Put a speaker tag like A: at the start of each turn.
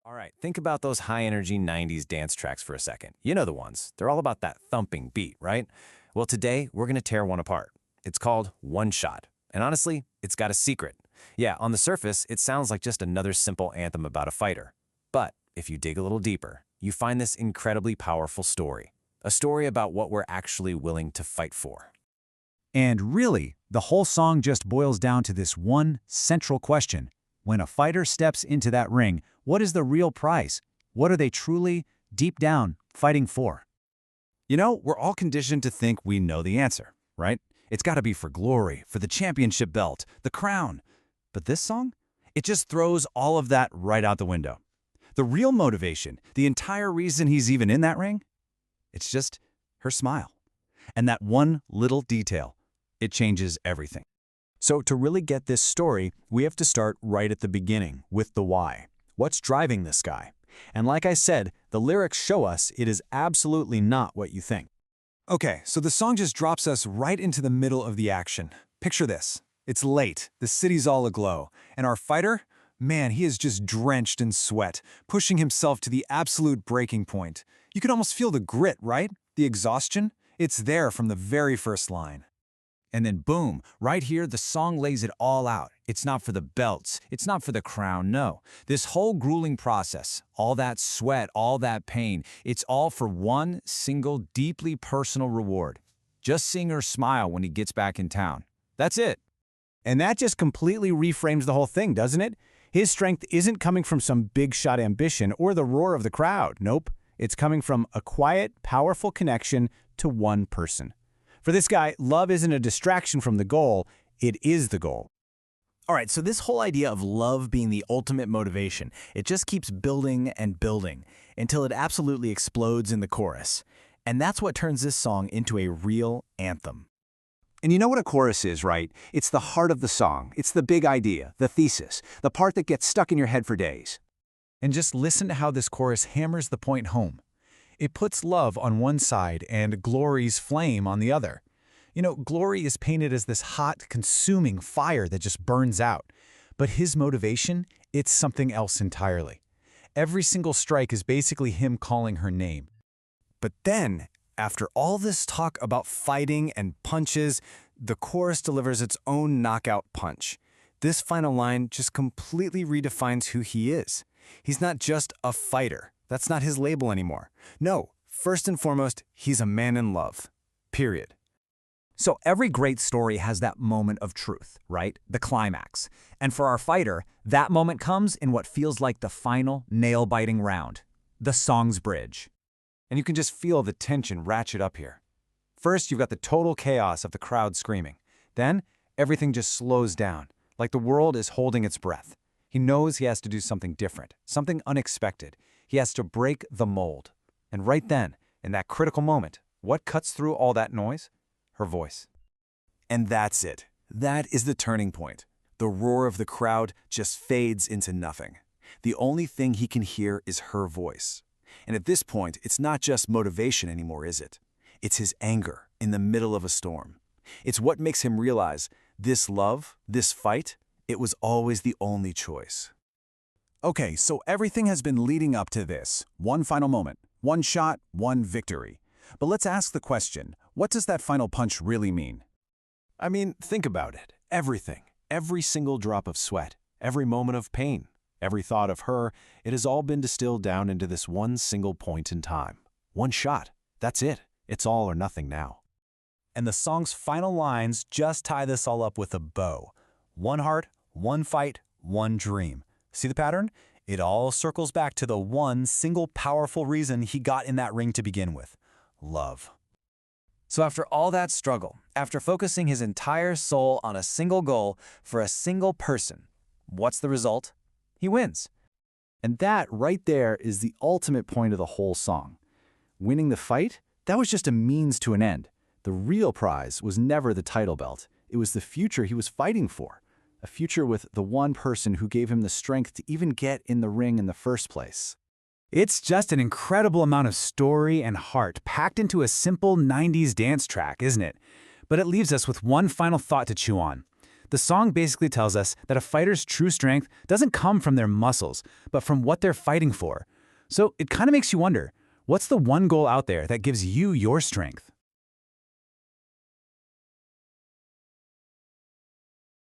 A: All right, think about those high-energy 90s dance tracks for a second. You know the ones. They're all about that thumping beat, right? Well, today, we're going to tear one apart. It's called One Shot. And honestly, it's got a secret. Yeah, on the surface, it sounds like just another simple anthem about a fighter. But if you dig a little deeper, you find this incredibly powerful story. A story about what we're actually willing to fight for.
B: And really, the whole song just boils down to this one central question. When a fighter steps into that ring, what is the real prize? What are they truly, deep down, fighting for?
C: You know, we're all conditioned to think we know the answer, right? It's got to be for glory, for the championship belt, the crown. But this song? It just throws all of that right out the window. The real motivation, the entire reason he's even in that ring? It's just her smile. And that one little detail, it changes everything.
D: So to really get this story, we have to start right at the beginning, with the why. What's driving this guy? And like I said, the lyrics show us it is absolutely not what you think. Okay, so the song just drops us right into the middle of the action. Picture this. It's late, the city's all aglow, and our fighter? Man, he is just drenched in sweat, pushing himself to the absolute breaking point. You can almost feel the grit, right? The exhaustion? It's there from the very first line.
C: And then boom, right here, the song lays it all out. It's not for the belts. It's not for the crown, no. This whole grueling process, all that sweat, all that pain, it's all for one single, deeply personal reward. Just seeing her smile when he gets back in town. That's it.
D: And that just completely reframes the whole thing, doesn't it? His strength isn't coming from some big-shot ambition or the roar of the crowd. Nope. It's coming from a quiet, powerful connection to one person. For this guy, love isn't a distraction from the goal, it is the goal.
E: All right, so this whole idea of love being the ultimate motivation, it just keeps building and building until it absolutely explodes in the chorus. And that's what turns this song into a real anthem.
B: And you know what a chorus is, right? It's the heart of the song. It's the big idea, the thesis, the part that gets stuck in your head for days.
F: And just listen to how this chorus hammers the point home. It puts love on one side and glory's flame on the other. You know, glory is painted as this hot, consuming fire that just burns out. But his motivation, it's something else entirely. Every single strike is basically him calling her name.
D: But then, after all this talk about fighting and punches, the chorus delivers its own knockout punch. This final line just completely redefines who he is. He's not just a fighter. That's not his label anymore. No, first and foremost, he's a man in love. Period.
B: So every great story has that moment of truth, right? The climax. And for our fighter, that moment comes in what feels like the final nail-biting round, the song's bridge.
D: And you can just feel the tension ratchet up here. First, you've got the total chaos of the crowd screaming. Then, everything just slows down, like the world is holding its breath. He knows he has to do something different, something unexpected. He has to break the mold. And right then, in that critical moment, what cuts through all that noise? Her voice. And that's it. That is the turning point. The roar of the crowd just fades into nothing. The only thing he can hear is her voice. And at this point, it's not just motivation anymore, is it? It's his anger in the middle of a storm. It's what makes him realize this love, this fight, it was always the only choice.
B: Okay, so everything has been leading up to this. One final moment, one shot, one victory. But let's ask the question, what does that final punch really mean?
D: I mean, think about it. Everything, every single drop of sweat, every moment of pain, every thought of her, it has all been distilled down into this one single point in time. One shot. That's it. It's all or nothing now.
E: And the song's final lines just tie this all up with a bow. One heart, one fight, one dream. See the pattern? It all circles back to the one single powerful reason he got in that ring to begin with. Love.
A: So after all that struggle, after focusing his entire soul on a single goal for a single person, what's the result? He wins.
D: And that right there is the ultimate point of the whole song. Winning the fight, that was just a means to an end. The real prize was never the title belt. It was the future he was fighting for. A future with the one person who gave him the strength to even get in the ring in the first place.
B: It's just an incredible amount of story and heart packed into a simple 90s dance track, isn't it? But it leaves us with one final thought to chew on. The song basically tells us that a fighter's true strength doesn't come from their muscles, but from what they're fighting for. So it kind of makes you wonder, what's the one goal out there that gives you your strength?